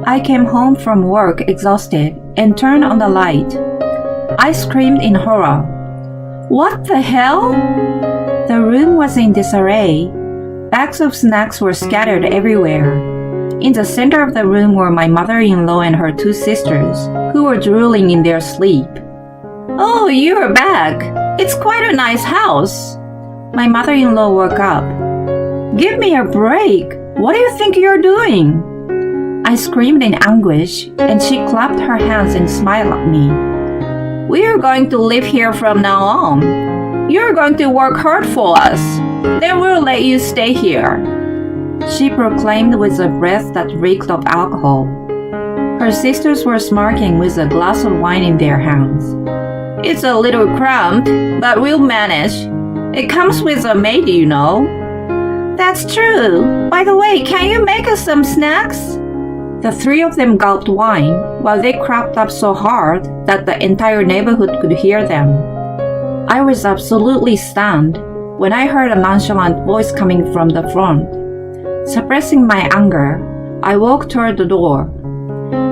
I came home from work exhausted and turned on the light. I screamed in horror. What the hell? The room was in disarray. Bags of snacks were scattered everywhere. In the center of the room were my mother-in-law and her two sisters, who were drooling in their sleep. Oh, you're back. It's quite a nice house. My mother-in-law woke up. Give me a break. What do you think you're doing? I screamed in anguish, and she clapped her hands and smiled at me. We're going to live here from now on. You're going to work hard for us. Then we'll let you stay here. She proclaimed with a breath that reeked of alcohol. Her sisters were smirking with a glass of wine in their hands. It's a little cramped, but we'll manage. It comes with a maid, you know. That's true. By the way, can you make us some snacks? The three of them gulped wine while they crapped up so hard that the entire neighborhood could hear them. I was absolutely stunned when I heard a nonchalant voice coming from the front. Suppressing my anger, I walked toward the door.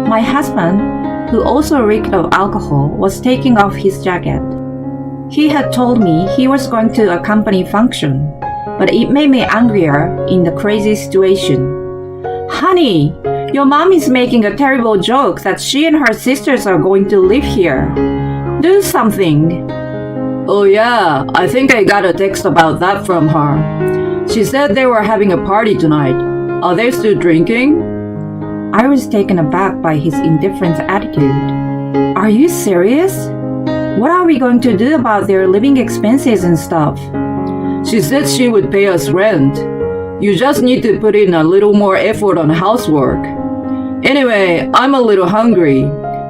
My husband, who also reeked of alcohol, was taking off his jacket. He had told me he was going to a company function, but it made me angrier in the crazy situation. Honey, your mom is making a terrible joke that she and her sisters are going to live here. Do something. Oh yeah, I think I got a text about that from her. She said they were having a party tonight. Are they still drinking? I was taken aback by his indifferent attitude. Are you serious? What are we going to do about their living expenses and stuff? She said she would pay us rent. You just need to put in a little more effort on housework. Anyway, I'm a little hungry,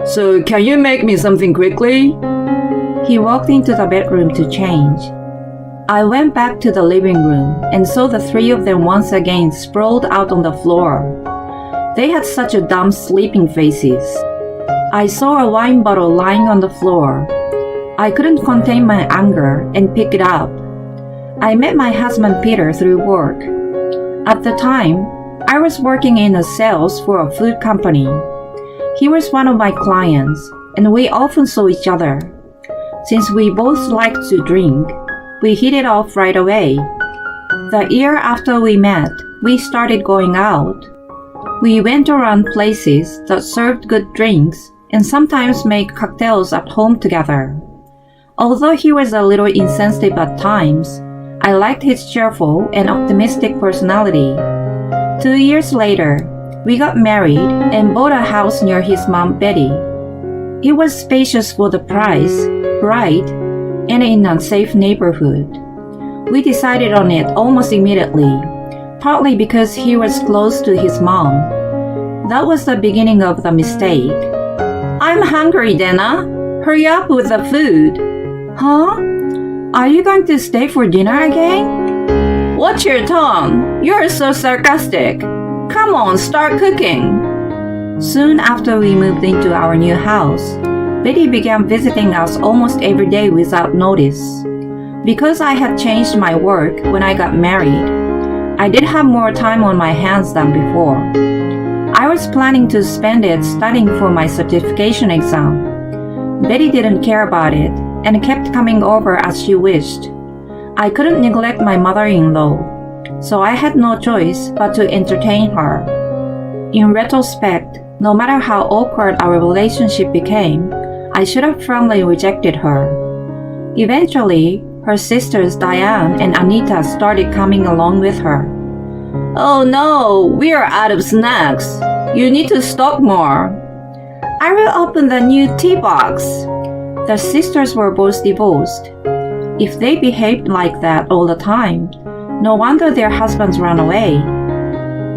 so can you make me something quickly? He walked into the bedroom to change. I went back to the living room and saw the three of them once again sprawled out on the floor. They had such a dumb sleeping faces. I saw a wine bottle lying on the floor. I couldn't contain my anger and pick it up. I met my husband Peter through work. At the time, I was working in the sales for a food company. He was one of my clients, and we often saw each other. Since we both liked to drink, we hit it off right away. The year after we met, we started going out. We went around places that served good drinks and sometimes made cocktails at home together. Although he was a little insensitive at times, I liked his cheerful and optimistic personality. 2 years later, we got married and bought a house near his mom, Betty. It was spacious for the price, bright, and in a safe neighborhood. We decided on it almost immediately, partly because he was close to his mom. That was the beginning of the mistake. I'm hungry, Dana. Hurry up with the food. Huh? Are you going to stay for dinner again? Watch your tongue. You're so sarcastic. Come on, start cooking. Soon after we moved into our new house, Betty began visiting us almost every day without notice. Because I had changed my work when I got married, I did have more time on my hands than before. I was planning to spend it studying for my certification exam. Betty didn't care about it and kept coming over as she wished. I couldn't neglect my mother-in-law, so I had no choice but to entertain her. In retrospect, no matter how awkward our relationship became, I should have firmly rejected her. Eventually, her sisters Diane and Anita started coming along with her. Oh no, we are out of snacks. You need to stock more. I will open the new tea box. The sisters were both divorced. If they behaved like that all the time, no wonder their husbands ran away.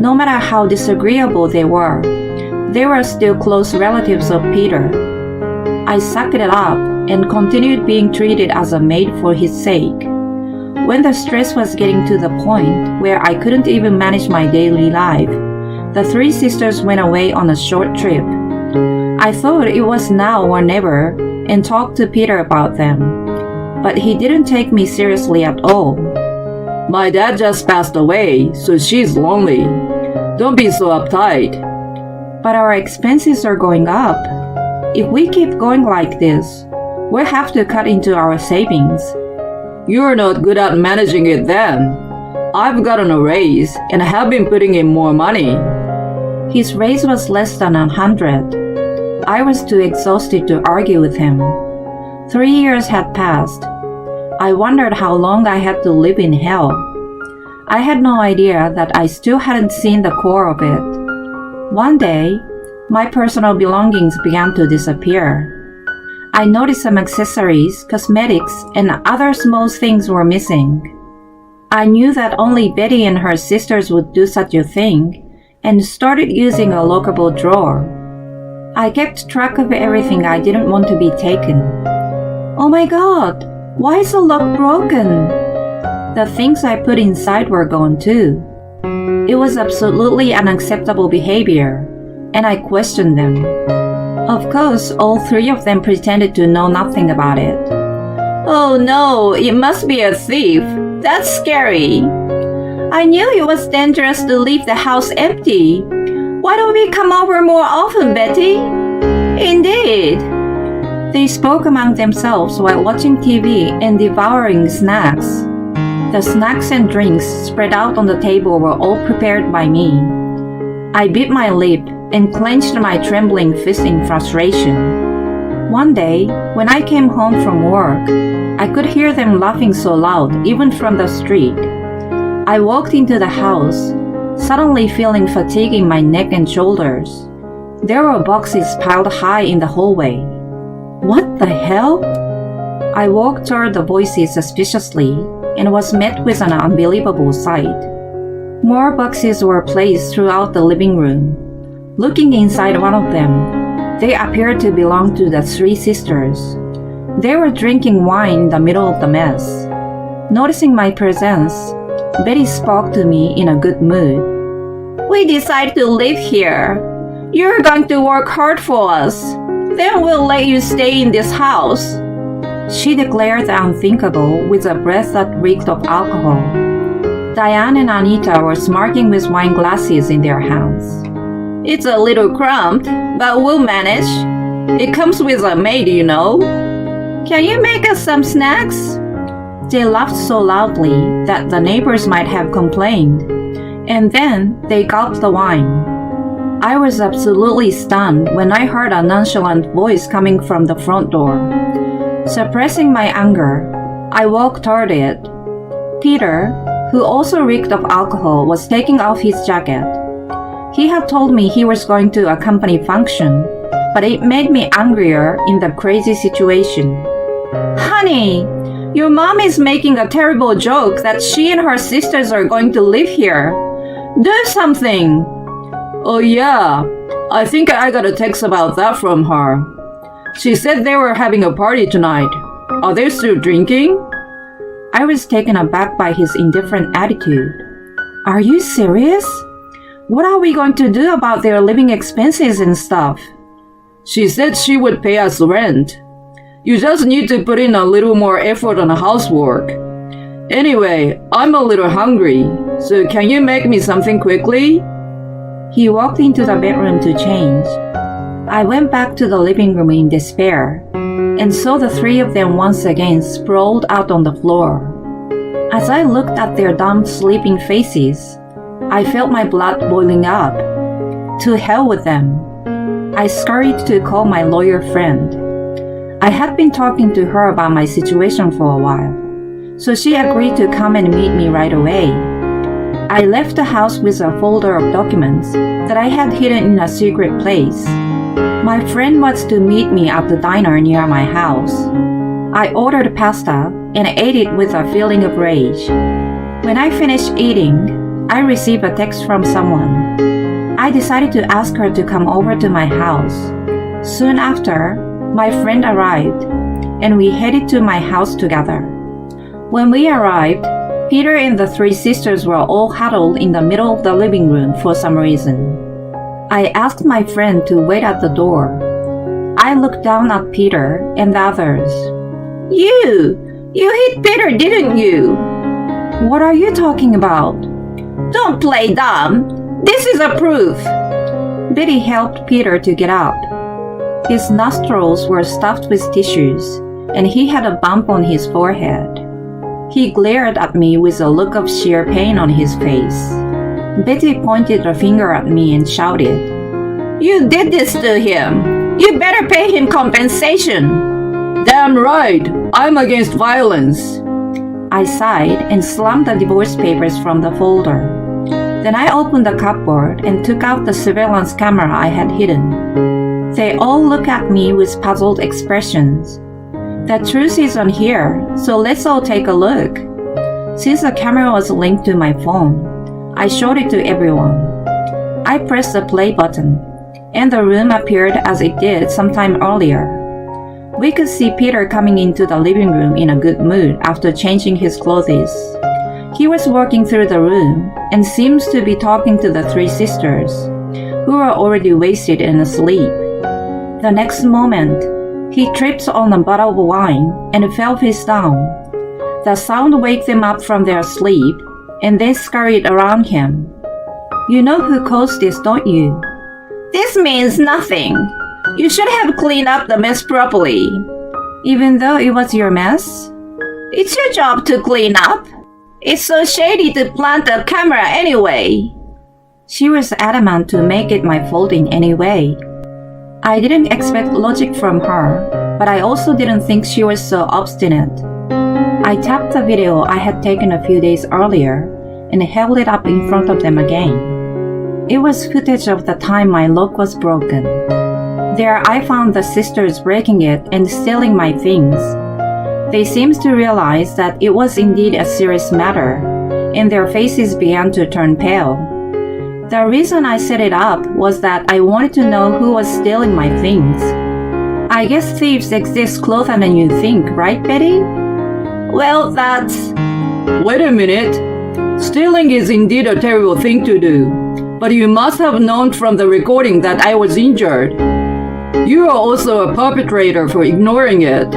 No matter how disagreeable they were still close relatives of Peter. I sucked it up and continued being treated as a maid for his sake. When the stress was getting to the point where I couldn't even manage my daily life, the three sisters went away on a short trip. I thought it was now or never and talked to Peter about them, but he didn't take me seriously at all. My dad just passed away, so she's lonely. Don't be so uptight. But our expenses are going up. If we keep going like this, we'll have to cut into our savings. You're not good at managing it then. I've gotten a raise and have been putting in more money. His raise was less than 100. I was too exhausted to argue with him. 3 years had passed. I wondered how long I had to live in hell. I had no idea that I still hadn't seen the core of it. One day, my personal belongings began to disappear. I noticed some accessories, cosmetics, and other small things were missing. I knew that only Betty and her sisters would do such a thing, and started using a lockable drawer. I kept track of everything I didn't want to be taken. Oh my god, why is the lock broken? The things I put inside were gone too. It was absolutely unacceptable behavior, and I questioned them. Of course, all 3 of them pretended to know nothing about it. Oh no, it must be a thief. That's scary. I knew it was dangerous to leave the house empty. Why don't we come over more often, Betty? Indeed. They spoke among themselves while watching TV and devouring snacks. The snacks and drinks spread out on the table were all prepared by me. I bit my lip and clenched my trembling fist in frustration. One day, when I came home from work, I could hear them laughing so loud, even from the street. I walked into the house, suddenly feeling fatigue in my neck and shoulders. There were boxes piled high in the hallway. What the hell? I walked toward the voices suspiciously and was met with an unbelievable sight. More boxes were placed throughout the living room. Looking inside one of them, they appeared to belong to the 3 sisters. They were drinking wine in the middle of the mess. Noticing my presence, Betty spoke to me in a good mood. We decided to live here. You're going to work hard for us. Then we'll let you stay in this house. She declared the unthinkable with a breath that reeked of alcohol. Diane and Anita were smirking with wine glasses in their hands. It's a little cramped, but we'll manage. It comes with a maid, you know. Can you make us some snacks? They laughed so loudly that the neighbors might have complained, and then they gulped the wine. I was absolutely stunned when I heard a nonchalant voice coming from the front door. Suppressing my anger, I walked toward it. Peter, who also reeked of alcohol, was taking off his jacket. He had told me he was going to a company function, but it made me angrier in the crazy situation. Honey, your mom is making a terrible joke that she and her sisters are going to live here. Do something. Oh yeah, I think I got a text about that from her. She said they were having a party tonight. Are they still drinking? I was taken aback by his indifferent attitude. Are you serious? What are we going to do about their living expenses and stuff? She said she would pay us rent. You just need to put in a little more effort on housework. Anyway, I'm a little hungry, so can you make me something quickly? He walked into the bedroom to change. I went back to the living room in despair and saw the 3 of them once again sprawled out on the floor. As I looked at their dumb, sleeping faces, I felt my blood boiling up. To hell with them. I scurried to call my lawyer friend. I had been talking to her about my situation for a while, so she agreed to come and meet me right away. I left the house with a folder of documents that I had hidden in a secret place. My friend was to meet me at the diner near my house. I ordered pasta and ate it with a feeling of rage. When I finished eating, I received a text from someone. I decided to ask her to come over to my house. Soon after, my friend arrived, and we headed to my house together. When we arrived, Peter and the 3 sisters were all huddled in the middle of the living room for some reason. I asked my friend to wait at the door. I looked down at Peter and the others. You hit Peter, didn't you? What are you talking about? Don't play dumb. This is a proof. Betty helped Peter to get up. His nostrils were stuffed with tissues, and he had a bump on his forehead. He glared at me with a look of sheer pain on his face. Betty pointed a finger at me and shouted, "You did this to him! You better pay him compensation!" "Damn right! I'm against violence!" I sighed and slammed the divorce papers from the folder. Then I opened the cupboard and took out the surveillance camera I had hidden. They all looked at me with puzzled expressions. "The truth is on here, so let's all take a look." Since the camera was linked to my phone, I showed it to everyone. I pressed the play button, and the room appeared as it did sometime earlier. We could see Peter coming into the living room in a good mood after changing his clothes. He was walking through the room and seems to be talking to the three sisters, who were already wasted and asleep. The next moment, he tripped on a bottle of wine and fell face down. The sound waked them up from their sleep, and they scurried around him. "You know who caused this, don't you?" "This means nothing. You should have cleaned up the mess properly." "Even though it was your mess?" "It's your job to clean up. It's so shady to plant a camera anyway." She was adamant to make it my fault in any way. I didn't expect logic from her, but I also didn't think she was so obstinate. I tapped the video I had taken a few days earlier and held it up in front of them again. It was footage of the time my lock was broken. There I found the sisters breaking it and stealing my things. They seemed to realize that it was indeed a serious matter, and their faces began to turn pale. The reason I set it up was that I wanted to know who was stealing my things. I guess thieves exist closer than you think, right, Betty? Well, that's... Wait a minute. Stealing is indeed a terrible thing to do, but you must have known from the recording that I was injured. You are also a perpetrator for ignoring it.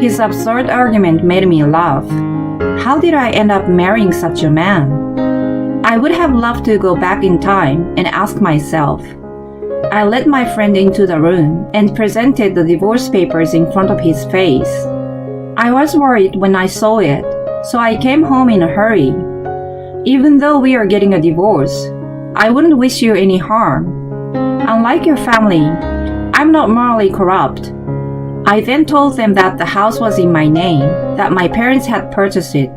His absurd argument made me laugh. How did I end up marrying such a man? I would have loved to go back in time and ask myself. I led my friend into the room and presented the divorce papers in front of his face. I was worried when I saw it, so I came home in a hurry. Even though we are getting a divorce, I wouldn't wish you any harm. Unlike your family, I'm not morally corrupt. I then told them that the house was in my name, that my parents had purchased it,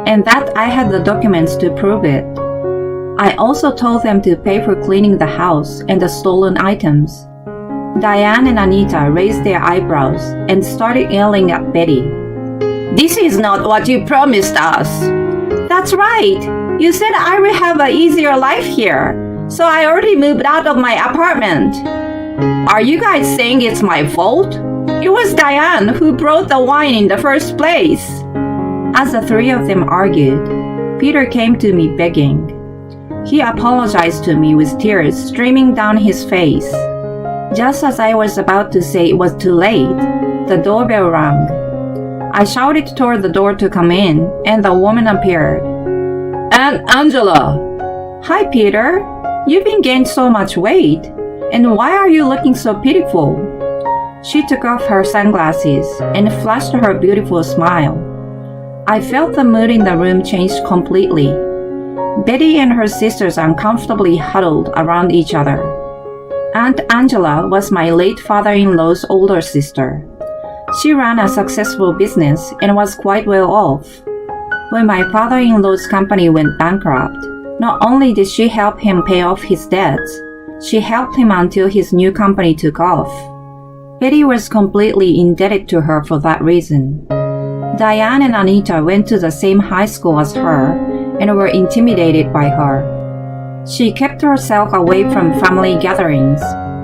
and that I had the documents to prove it. I also told them to pay for cleaning the house and the stolen items. Diane and Anita raised their eyebrows and started yelling at Betty. "This is not what you promised us." "That's right. You said I would have an easier life here, so I already moved out of my apartment." "Are you guys saying it's my fault? It was Diane who brought the wine in the first place." As the three of them argued, Peter came to me begging. He apologized to me with tears streaming down his face. Just as I was about to say it was too late, the doorbell rang. I shouted toward the door to come in, and the woman appeared. "Aunt Angela!" "Hi, Peter. You've been gained so much weight. And why are you looking so pitiful?" She took off her sunglasses and flashed her beautiful smile. I felt the mood in the room changed completely. Betty and her sisters uncomfortably huddled around each other. Aunt Angela was my late father-in-law's older sister. She ran a successful business and was quite well off. When my father-in-law's company went bankrupt, not only did she help him pay off his debts, she helped him until his new company took off. Betty was completely indebted to her for that reason. Diane and Anita went to the same high school as her and were intimidated by her. She kept herself away from family gatherings,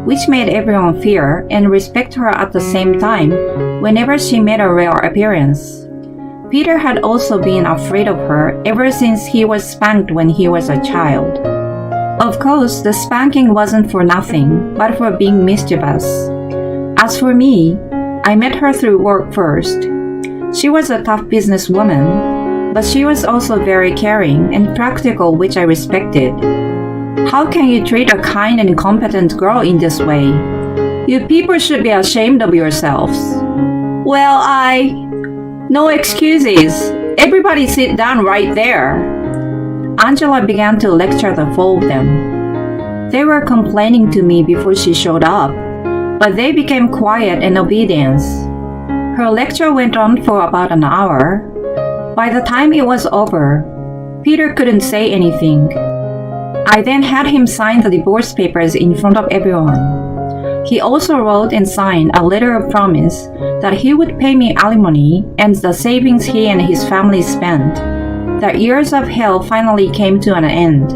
which made everyone fear and respect her at the same time whenever she made a rare appearance. Peter had also been afraid of her ever since he was spanked when he was a child. Of course, the spanking wasn't for nothing, but for being mischievous. As for me, I met her through work first. She was a tough businesswoman, but she was also very caring and practical, which I respected. How can you treat a kind and competent girl in this way? You people should be ashamed of yourselves. Well, No excuses. Everybody sit down right there. Angela began to lecture the four of them. They were complaining to me before she showed up, but they became quiet and obedient. Her lecture went on for about an hour. By the time it was over, Peter couldn't say anything. I then had him sign the divorce papers in front of everyone. He also wrote and signed a letter of promise that he would pay me alimony and the savings he and his family spent. The years of hell finally came to an end.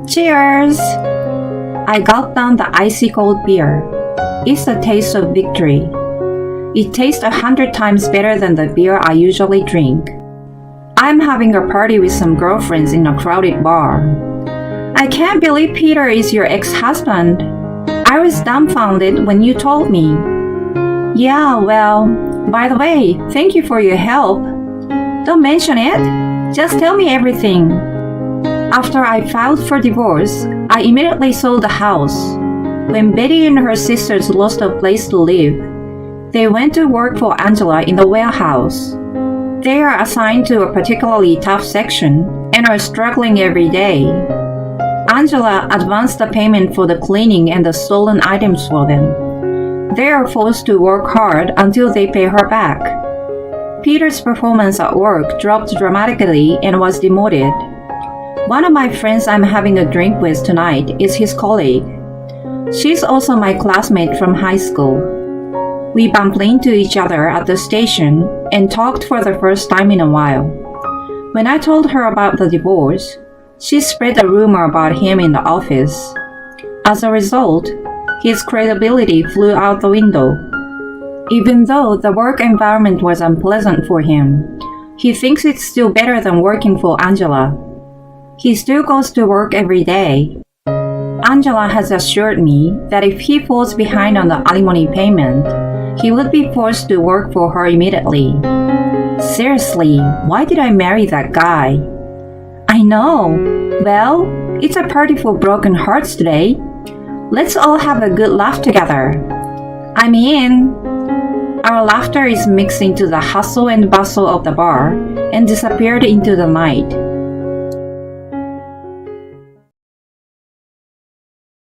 Cheers! I gulped down the icy cold beer. It's the taste of victory. It tastes 100 times better than the beer I usually drink. I'm having a party with some girlfriends in a crowded bar. I can't believe Peter is your ex-husband. I was dumbfounded when you told me. Yeah, well, by the way, thank you for your help. Don't mention it. Just tell me everything. After I filed for divorce, I immediately sold the house. When Betty and her sisters lost a place to live, they went to work for Angela in the warehouse. They are assigned to a particularly tough section and are struggling every day. Angela advanced the payment for the cleaning and the stolen items for them. They are forced to work hard until they pay her back. Peter's performance at work dropped dramatically and was demoted. One of my friends I'm having a drink with tonight is his colleague. She's also my classmate from high school. We bumped into each other at the station and talked for the first time in a while. When I told her about the divorce, she spread a rumor about him in the office. As a result, his credibility flew out the window. Even though the work environment was unpleasant for him, he thinks it's still better than working for Angela. He still goes to work every day. Angela has assured me that if he falls behind on the alimony payment, he would be forced to work for her immediately. Seriously, why did I marry that guy? I know. Well, it's a party for broken hearts today. Let's all have a good laugh together. I'm in. Our laughter is mixed into the hustle and bustle of the bar and disappeared into the night.